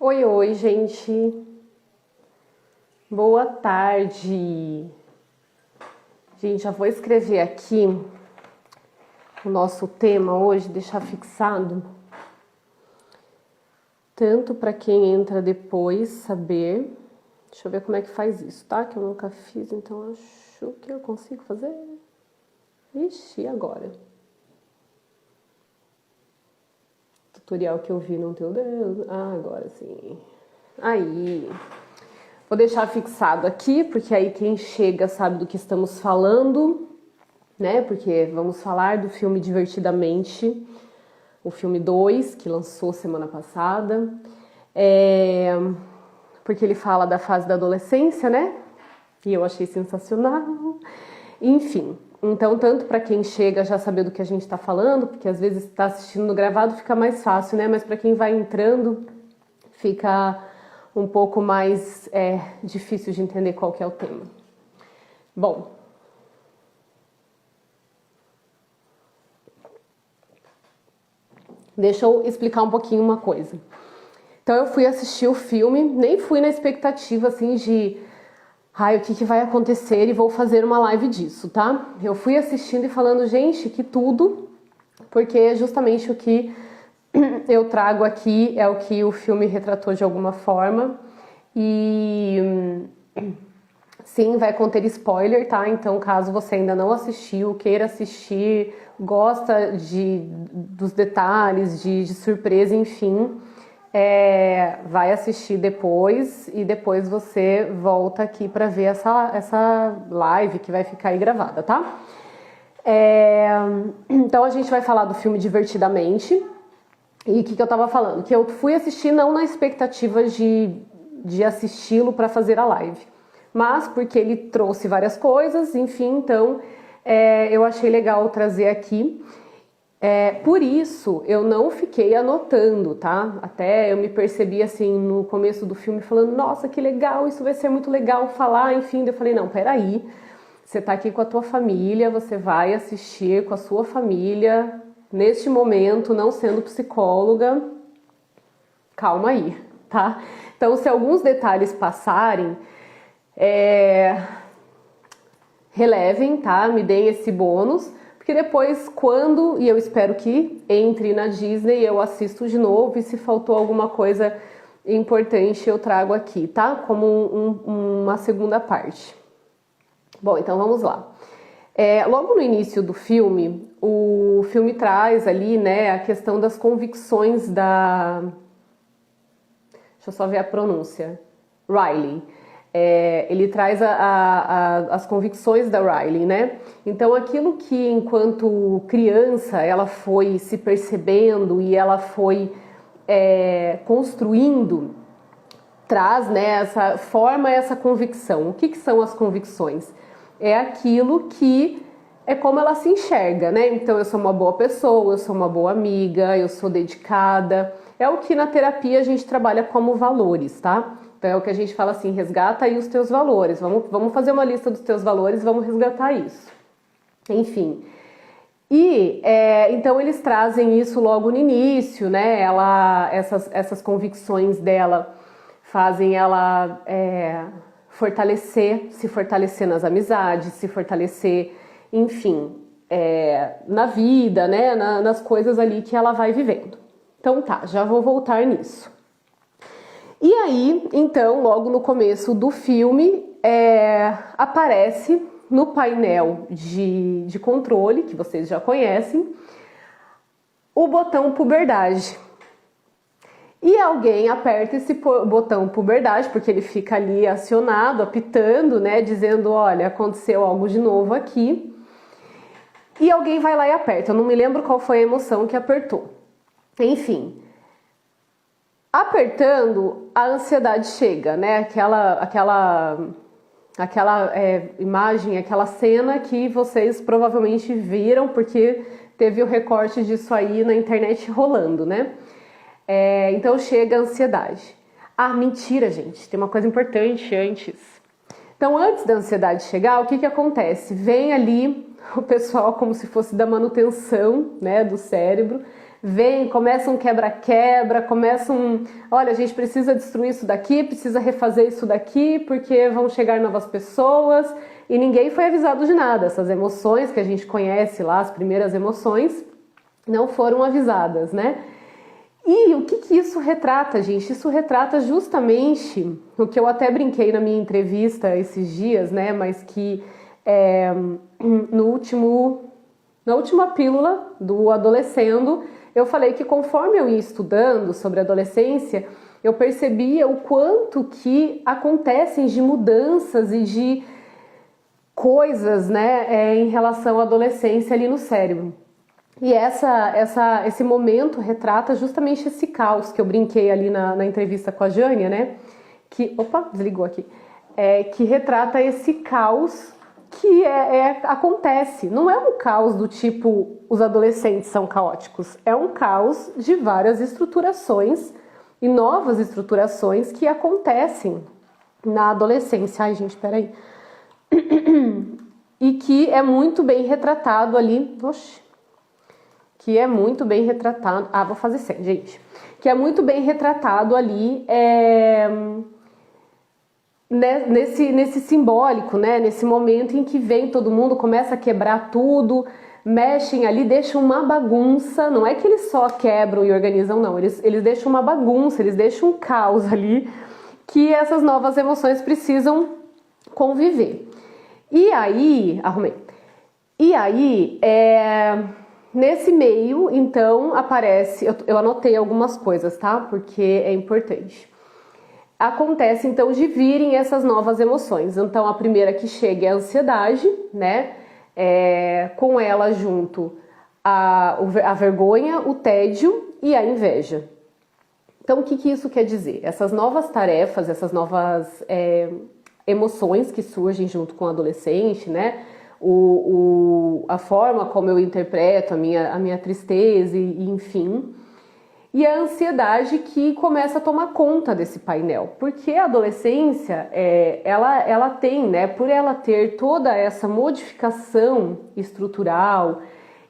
Oi, oi, gente. Boa tarde. Gente, já vou escrever aqui o nosso tema hoje, deixar fixado. Tanto para quem entra depois saber. Deixa eu ver como é que faz isso, tá? Que eu nunca fiz, então acho que eu consigo fazer. Ixi, e agora? Tutorial que eu vi não tem o dedo. Ah, agora sim. Aí. Vou deixar fixado aqui, porque aí quem chega sabe do que estamos falando, né? Porque vamos falar do filme Divertidamente, o filme 2, que lançou semana passada. Porque ele fala da fase da adolescência, né? E eu achei sensacional. Enfim, então tanto para quem chega já saber do que a gente está falando, porque às vezes está assistindo no gravado fica mais fácil, né? Mas para quem vai entrando fica um pouco mais difícil de entender qual que é o tema. Bom, deixa eu explicar um pouquinho uma coisa. Então eu fui assistir o filme, nem fui na expectativa assim de o que vai acontecer e vou fazer uma live disso, tá? Eu fui assistindo e falando, gente, que tudo, porque justamente o que eu trago aqui é o que o filme retratou de alguma forma. E sim, vai conter spoiler, tá? Então, caso você ainda não assistiu, queira assistir, gosta dos detalhes, de surpresa, enfim, vai assistir depois e depois você volta aqui para ver essa live que vai ficar aí gravada, tá? Então, a gente vai falar do filme Divertidamente. E o que eu tava falando? Que eu fui assistir não na expectativa de assisti-lo para fazer a live, mas porque ele trouxe várias coisas, enfim, então eu achei legal trazer aqui. Por isso eu não fiquei anotando, tá? Até eu me percebi assim no começo do filme falando, nossa, que legal, isso vai ser muito legal falar, enfim. Eu falei, não, peraí, você tá aqui com a tua família, você vai assistir com a sua família, neste momento, não sendo psicóloga, calma aí, tá? Então, se alguns detalhes passarem, relevem, tá? Me deem esse bônus, porque depois, e eu espero que entre na Disney, eu assisto de novo e se faltou alguma coisa importante eu trago aqui, tá? Como uma segunda parte. Bom, então vamos lá. Logo no início do filme, o filme traz ali, né, a questão das convicções da... Deixa eu só ver a pronúncia. Riley. Ele traz as convicções da Riley, né? Então, aquilo que, enquanto criança, ela foi se percebendo e ela foi construindo, traz, né, forma essa convicção. O que são as convicções? É aquilo que é como ela se enxerga, né? Então, eu sou uma boa pessoa, eu sou uma boa amiga, eu sou dedicada. É o que na terapia a gente trabalha como valores, tá? Então, é o que a gente fala assim, resgata aí os teus valores. Vamos fazer uma lista dos teus valores, vamos resgatar isso. Enfim. E, então, eles trazem isso logo no início, né? Essas convicções dela fazem ela... se fortalecer nas amizades, se fortalecer, enfim, na vida, né, nas coisas ali que ela vai vivendo. Então tá, já vou voltar nisso. E aí, então, logo no começo do filme, aparece no painel de controle, que vocês já conhecem, o botão puberdade. E alguém aperta esse botão puberdade, porque ele fica ali acionado, apitando, né, dizendo, olha, aconteceu algo de novo aqui. E alguém vai lá e aperta. Eu não me lembro qual foi a emoção que apertou. Enfim, apertando, a ansiedade chega, né, aquela imagem, aquela cena que vocês provavelmente viram, porque teve o recorte disso aí na internet rolando, né? Então chega a ansiedade. Mentira, gente, tem uma coisa importante antes. Então, antes da ansiedade chegar, o que acontece? Vem ali o pessoal como se fosse da manutenção, né, do cérebro, Vem, começa um quebra-quebra, começa um... Olha, a gente precisa destruir isso daqui, precisa refazer isso daqui, porque vão chegar novas pessoas, e ninguém foi avisado de nada. Essas emoções que a gente conhece lá, as primeiras emoções, não foram avisadas, né? E o que isso retrata, gente? Isso retrata justamente o que eu até brinquei na minha entrevista esses dias, né? Mas que na última pílula do Adolescendo, eu falei que conforme eu ia estudando sobre a adolescência, eu percebia o quanto que acontecem de mudanças e de coisas, né, em relação à adolescência ali no cérebro. E esse momento retrata justamente esse caos que eu brinquei ali na entrevista com a Jânia, né? Opa, desligou aqui. Que retrata esse caos que acontece. Não é um caos do tipo os adolescentes são caóticos. É um caos de várias estruturações e novas estruturações que acontecem na adolescência. Ai, gente, peraí. E que é muito bem retratado ali. Oxi. Que é muito bem retratado... vou fazer sem, gente. Que é muito bem retratado ali nesse simbólico, né? Nesse momento em que vem todo mundo, começa a quebrar tudo, mexem ali, deixam uma bagunça. Não é que eles só quebram e organizam, não. Eles deixam uma bagunça, eles deixam um caos ali, que essas novas emoções precisam conviver. E aí... Arrumei. E aí... Nesse meio, então, aparece... Eu anotei algumas coisas, tá? Porque é importante. Acontece, então, de virem essas novas emoções. Então, a primeira que chega é a ansiedade, né? Com ela junto a vergonha, o tédio e a inveja. Então, o que isso quer dizer? Essas novas tarefas, essas novas emoções que surgem junto com o adolescente, né? A forma como eu interpreto a minha tristeza, enfim. E a ansiedade que começa a tomar conta desse painel. Porque a adolescência, ela tem, né, por ela ter toda essa modificação estrutural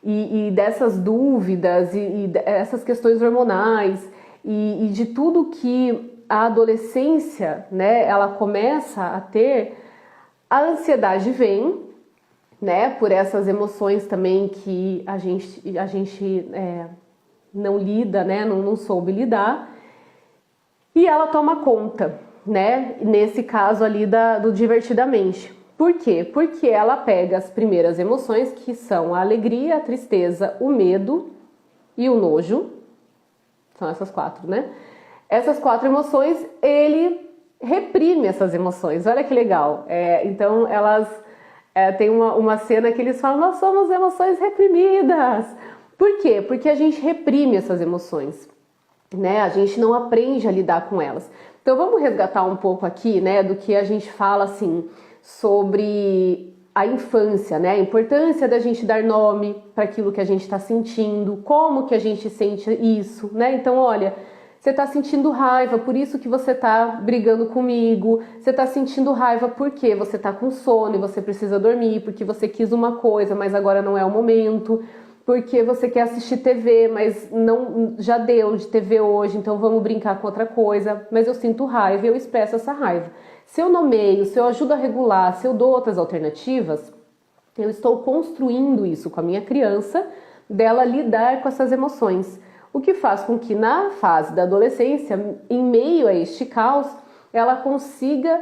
e dessas dúvidas e essas questões hormonais e de tudo que a adolescência, né, ela começa a ter, a ansiedade vem, né, por essas emoções também que a gente não lida, né, não soube lidar, e ela toma conta, né, nesse caso ali do divertidamente. Por quê? Porque ela pega as primeiras emoções, que são a alegria, a tristeza, o medo e o nojo, são essas 4, né? Essas 4 emoções, ele reprime essas emoções, olha que legal. Então elas... tem uma cena que eles falam, nós somos emoções reprimidas. Por quê? Porque a gente reprime essas emoções, né? A gente não aprende a lidar com elas. Então vamos resgatar um pouco aqui, né, do que a gente fala assim sobre a infância, né? A importância da gente dar nome para aquilo que a gente está sentindo, como que a gente sente isso, né? Então, olha, você está sentindo raiva, por isso que você está brigando comigo. Você está sentindo raiva porque você está com sono e você precisa dormir, porque você quis uma coisa, mas agora não é o momento, porque você quer assistir TV, mas não, já deu de TV hoje, então vamos brincar com outra coisa. Mas eu sinto raiva e eu expresso essa raiva. Se eu nomeio, se eu ajudo a regular, se eu dou outras alternativas, eu estou construindo isso com a minha criança, dela lidar com essas emoções. O que faz com que na fase da adolescência, em meio a este caos, ela consiga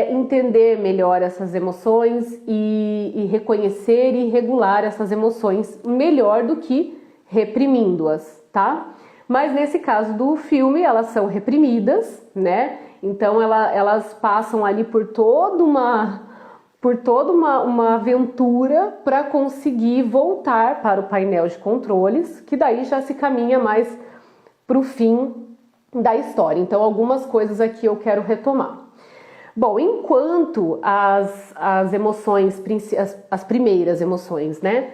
entender melhor essas emoções e reconhecer e regular essas emoções melhor do que reprimindo-as, tá? Mas nesse caso do filme, elas são reprimidas, né? Então elas passam ali por toda uma aventura para conseguir voltar para o painel de controles, que daí já se caminha mais para o fim da história. Então algumas coisas aqui eu quero retomar. Bom, enquanto as emoções, as primeiras emoções, né,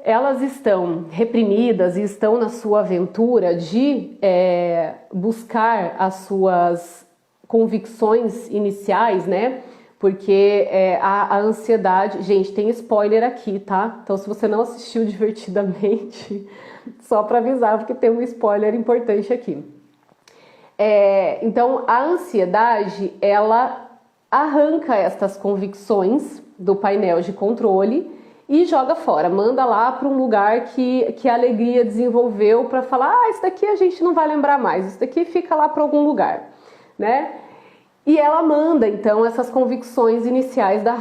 elas estão reprimidas e estão na sua aventura de buscar as suas convicções iniciais, né? porque a ansiedade... Gente, tem spoiler aqui, tá? Então, se você não assistiu Divertidamente, só para avisar, porque tem um spoiler importante aqui. Então, a ansiedade, ela arranca estas convicções do painel de controle e joga fora, manda lá para um lugar que a alegria desenvolveu para falar, isso daqui a gente não vai lembrar mais, isso daqui fica lá para algum lugar, né? E ela manda, então, essas convicções iniciais da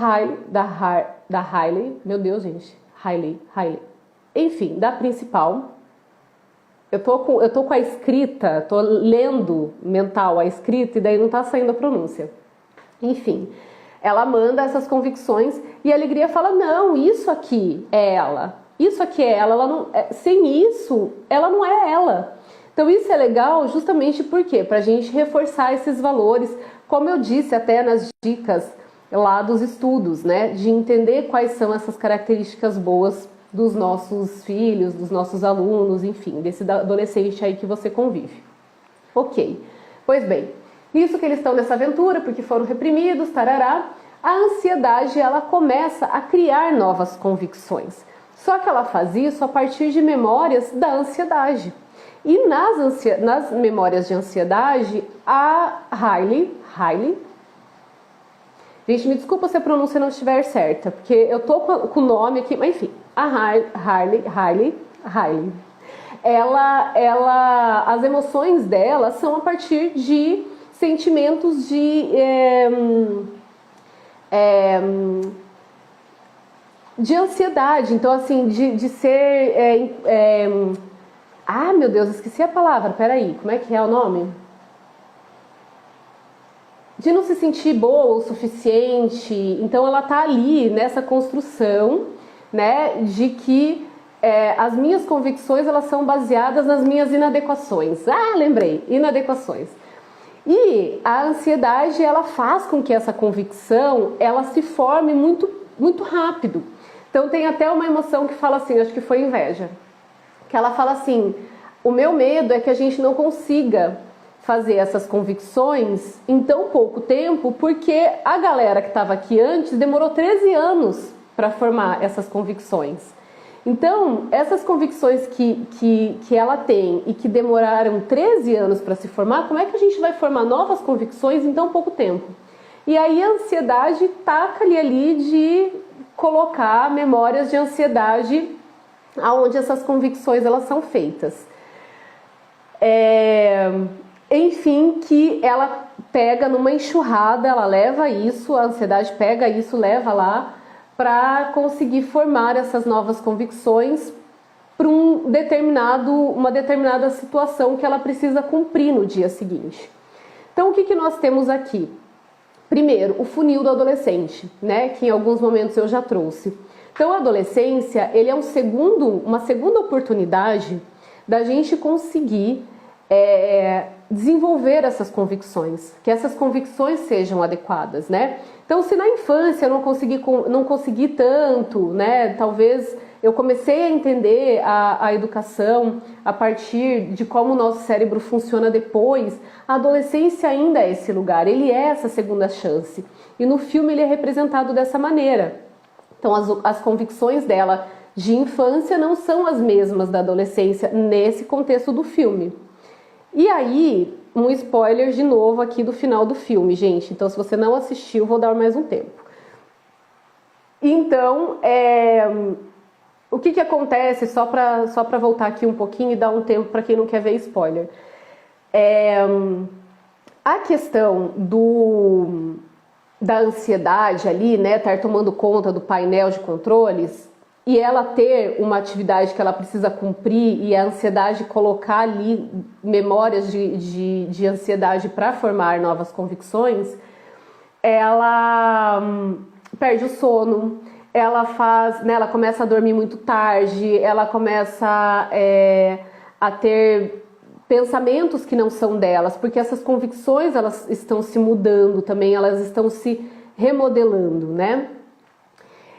Hailey, meu Deus, gente, Hailey, enfim, da principal. Eu tô com a escrita, tô lendo mental a escrita e daí não tá saindo a pronúncia. Enfim, ela manda essas convicções e a alegria fala, não, isso aqui é ela, isso aqui é ela não, sem isso, ela não é ela. Então isso é legal justamente porque pra gente reforçar esses valores, como eu disse até nas dicas lá dos estudos, né, de entender quais são essas características boas dos nossos filhos, dos nossos alunos, enfim, desse adolescente aí que você convive. Ok, pois bem, isso que eles estão nessa aventura, porque foram reprimidos, tarará, a ansiedade, ela começa a criar novas convicções. Só que ela faz isso a partir de memórias da ansiedade. E nas memórias de ansiedade, a Hailey, gente, me desculpa se a pronúncia não estiver certa, porque eu tô com o nome aqui, mas enfim, a Hailey, as emoções dela são a partir de sentimentos de ansiedade, então assim, de ser meu Deus, esqueci a palavra, peraí, como é que é o nome? De não se sentir boa o suficiente, então ela tá ali nessa construção, né, de que as minhas convicções, elas são baseadas nas minhas inadequações. Lembrei, inadequações. E a ansiedade, ela faz com que essa convicção, ela se forme muito, muito rápido. Então tem até uma emoção que fala assim, acho que foi inveja, que ela fala assim, o meu medo é que a gente não consiga fazer essas convicções em tão pouco tempo, porque a galera que estava aqui antes demorou 13 anos para formar essas convicções. Então, essas convicções que ela tem e que demoraram 13 anos para se formar, como é que a gente vai formar novas convicções em tão pouco tempo? E aí a ansiedade taca ali de colocar memórias de ansiedade aonde essas convicções elas são feitas. Enfim, que ela pega numa enxurrada, ela leva isso, a ansiedade pega isso, leva lá para conseguir formar essas novas convicções para uma determinada situação que ela precisa cumprir no dia seguinte. Então, o que nós temos aqui? Primeiro, o funil do adolescente, né, que em alguns momentos eu já trouxe. Então, a adolescência, ele é uma segunda oportunidade da gente conseguir desenvolver essas convicções, que essas convicções sejam adequadas, né? Então, se na infância eu não consegui tanto, né? Talvez eu comecei a entender a educação a partir de como o nosso cérebro funciona depois, a adolescência ainda é esse lugar, ele é essa segunda chance. E no filme ele é representado dessa maneira. Então, as convicções dela de infância não são as mesmas da adolescência nesse contexto do filme. E aí, um spoiler de novo aqui do final do filme, gente. Então, se você não assistiu, vou dar mais um tempo. Então, o que acontece, só para voltar aqui um pouquinho e dar um tempo para quem não quer ver spoiler. A questão da ansiedade ali, né, estar tomando conta do painel de controles, e ela ter uma atividade que ela precisa cumprir e a ansiedade colocar ali memórias de ansiedade para formar novas convicções, ela perde o sono, ela começa a dormir muito tarde, ela começa a ter pensamentos que não são delas, porque essas convicções elas estão se mudando também, elas estão se remodelando, né?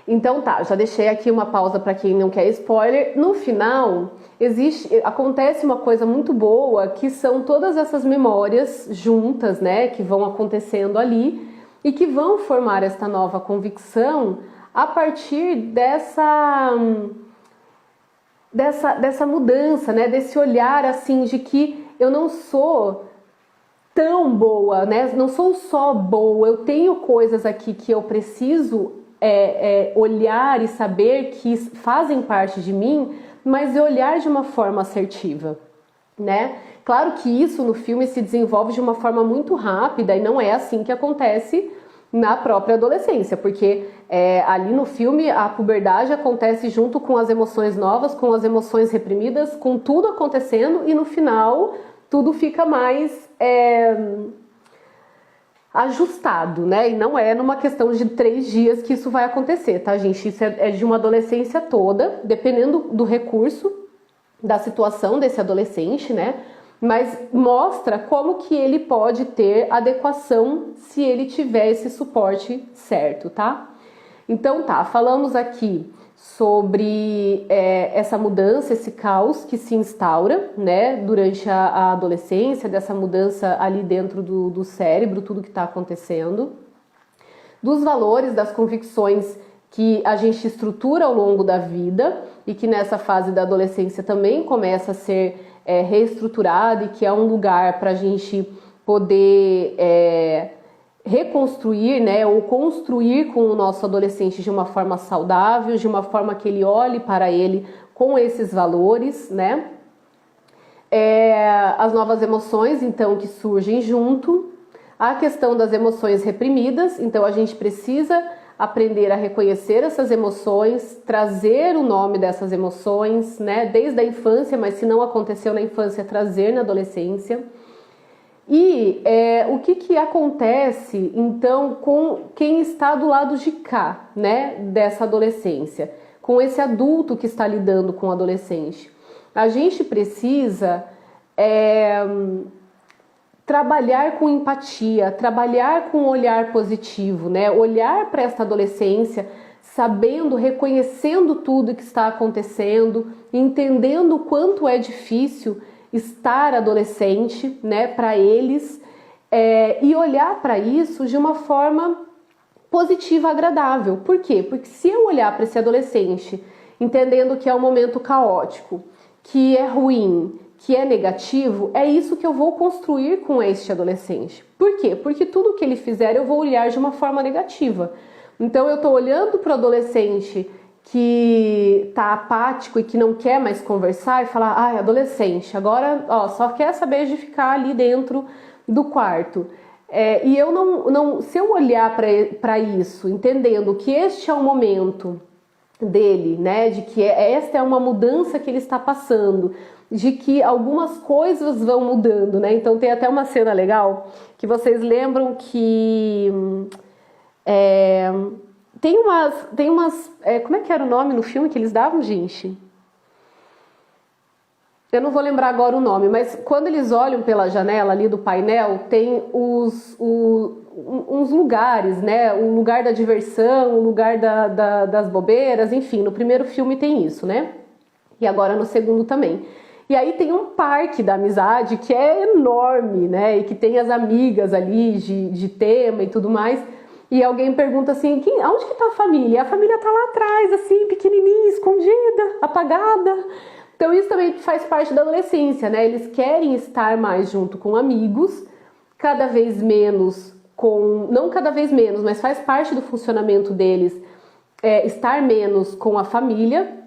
Então tá, já deixei aqui uma pausa para quem não quer spoiler. No final, acontece uma coisa muito boa, que são todas essas memórias juntas, né, que vão acontecendo ali, e que vão formar esta nova convicção a partir dessa mudança, né? Desse olhar assim de que eu não sou tão boa, né? Não sou só boa, eu tenho coisas aqui que eu preciso olhar e saber que fazem parte de mim, mas olhar de uma forma assertiva, né? Claro que isso no filme se desenvolve de uma forma muito rápida e não é assim que acontece na própria adolescência, porque ali no filme a puberdade acontece junto com as emoções novas, com as emoções reprimidas, com tudo acontecendo e no final tudo fica mais ajustado, né? E não é numa questão de 3 dias que isso vai acontecer, tá, gente? Isso é de uma adolescência toda, dependendo do recurso, da situação desse adolescente, né? Mas mostra como que ele pode ter adequação se ele tiver esse suporte certo, tá? Então tá, falamos aqui sobre essa mudança, esse caos que se instaura, né, durante a adolescência, dessa mudança ali dentro do cérebro, tudo que está acontecendo, dos valores, das convicções que a gente estrutura ao longo da vida e que nessa fase da adolescência também começa a ser reestruturada e que é um lugar para a gente poder reconstruir, né, ou construir com o nosso adolescente de uma forma saudável, de uma forma que ele olhe para ele com esses valores, né? As novas emoções, então, que surgem junto, a questão das emoções reprimidas, então a gente precisa aprender a reconhecer essas emoções, trazer o nome dessas emoções, né, desde a infância, mas se não aconteceu na infância, trazer na adolescência. E o que acontece, então, com quem está do lado de cá, né, dessa adolescência, com esse adulto que está lidando com o adolescente? A gente precisa trabalhar com empatia, trabalhar com um olhar positivo, né, olhar para esta adolescência, sabendo, reconhecendo tudo que está acontecendo, entendendo o quanto é difícil estar adolescente, né, para eles, e olhar para isso de uma forma positiva, agradável. Por quê? Porque se eu olhar para esse adolescente, entendendo que é um momento caótico, que é ruim, que é negativo, é isso que eu vou construir com este adolescente. Por quê? Porque tudo que ele fizer eu vou olhar de uma forma negativa. Então eu estou olhando para o adolescente que está apático e que não quer mais conversar e falar, ai, adolescente, agora só quer saber de ficar ali dentro do quarto. E eu não, se eu olhar para isso, entendendo que este é o momento dele, né, de que esta é uma mudança que ele está passando, de que algumas coisas vão mudando, né? Então tem até uma cena legal que vocês lembram que tem umas como é que era o nome no filme que eles davam, gente? Eu não vou lembrar agora o nome, mas quando eles olham pela janela ali do painel, tem uns lugares, né? O lugar da diversão, o lugar das bobeiras, enfim, no primeiro filme tem isso, né? E agora no segundo também. E aí tem um parque da amizade que é enorme, né? E que tem as amigas ali de tema e tudo mais. E alguém pergunta assim, onde que tá a família? E a família tá lá atrás, assim, pequenininha, escondida, apagada. Então isso também faz parte da adolescência, né? Eles querem estar mais junto com amigos, cada vez menos não cada vez menos, mas faz parte do funcionamento deles estar menos com a família.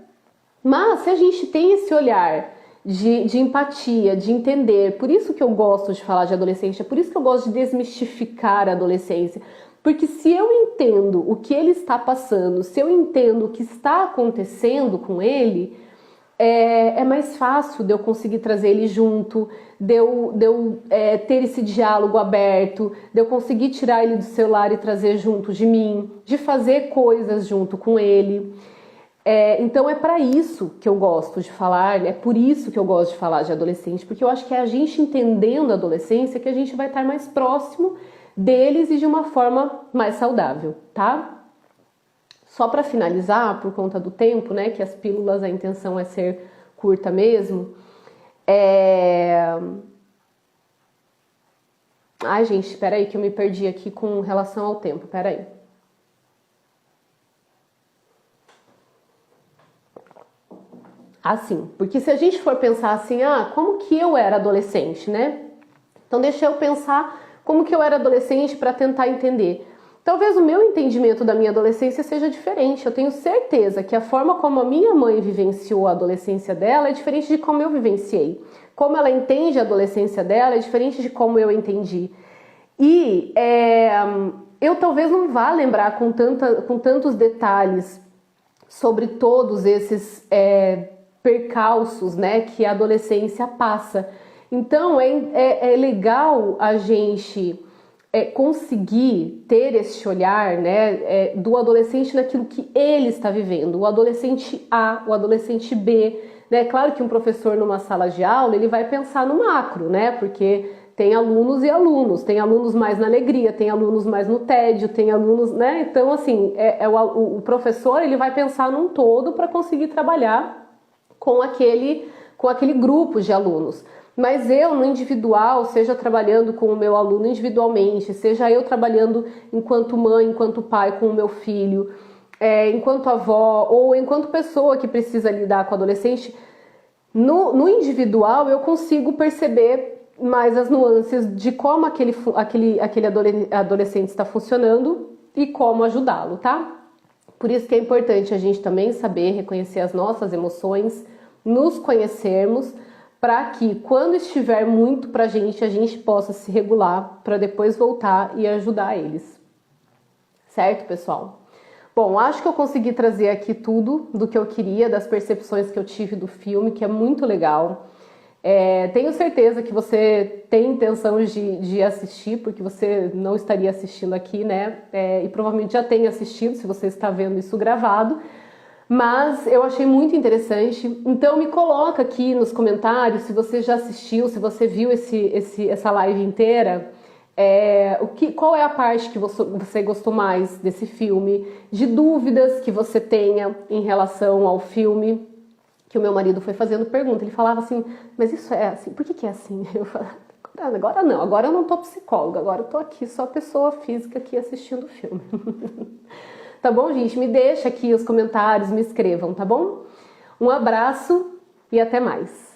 Mas se a gente tem esse olhar de empatia, de entender, por isso que eu gosto de falar de adolescência, por isso que eu gosto de desmistificar a adolescência, porque se eu entendo o que ele está passando, se eu entendo o que está acontecendo com ele, é mais fácil de eu conseguir trazer ele junto, de eu ter esse diálogo aberto, de eu conseguir tirar ele do celular e trazer junto de mim, de fazer coisas junto com ele. Então é para isso que eu gosto de falar, é por isso que eu gosto de falar de adolescente, porque eu acho que é a gente entendendo a adolescência que a gente vai estar mais próximo deles e de uma forma mais saudável, tá? Só para finalizar, por conta do tempo, né, que as pílulas, a intenção é ser curta mesmo, Ai, gente, peraí que eu me perdi aqui com relação ao tempo, peraí. Assim, porque se a gente for pensar assim, como que eu era adolescente, né? Então deixa eu pensar como que eu era adolescente para tentar entender. Talvez o meu entendimento da minha adolescência seja diferente. Eu tenho certeza que a forma como a minha mãe vivenciou a adolescência dela é diferente de como eu vivenciei. Como ela entende a adolescência dela é diferente de como eu entendi. E eu talvez não vá lembrar com tantos detalhes sobre todos esses percalços, né, que a adolescência passa. Então é legal a gente conseguir ter esse olhar, né, do adolescente naquilo que ele está vivendo, o adolescente A, o adolescente B, né? Claro que um professor numa sala de aula ele vai pensar no macro, né, porque tem alunos e alunos, tem alunos mais na alegria, tem alunos mais no tédio, tem alunos, né? Então assim, o professor ele vai pensar num todo para conseguir trabalhar com aquele grupo de alunos. Mas eu, no individual, seja trabalhando com o meu aluno individualmente, seja eu trabalhando enquanto mãe, enquanto pai com o meu filho, enquanto avó ou enquanto pessoa que precisa lidar com o adolescente, no individual eu consigo perceber mais as nuances de como aquele adolescente está funcionando e como ajudá-lo, tá? Por isso que é importante a gente também saber reconhecer as nossas emoções, nos conhecermos, para que quando estiver muito pra gente, a gente possa se regular para depois voltar e ajudar eles. Certo, pessoal? Bom, acho que eu consegui trazer aqui tudo do que eu queria, das percepções que eu tive do filme, que é muito legal. Tenho certeza que você tem intenção de assistir, porque você não estaria assistindo aqui, né? E provavelmente já tem assistido, se você está vendo isso gravado. Mas eu achei muito interessante, então me coloca aqui nos comentários se você já assistiu, se você viu essa live inteira, qual é a parte que você gostou mais desse filme, de dúvidas que você tenha em relação ao filme, que o meu marido foi fazendo pergunta, ele falava assim, mas isso é assim, por que é assim? Eu falava, agora não, agora eu não tô psicóloga, agora eu tô aqui só pessoa física aqui assistindo o filme. Tá bom, gente? Me deixa aqui os comentários, me escrevam, tá bom? Um abraço e até mais.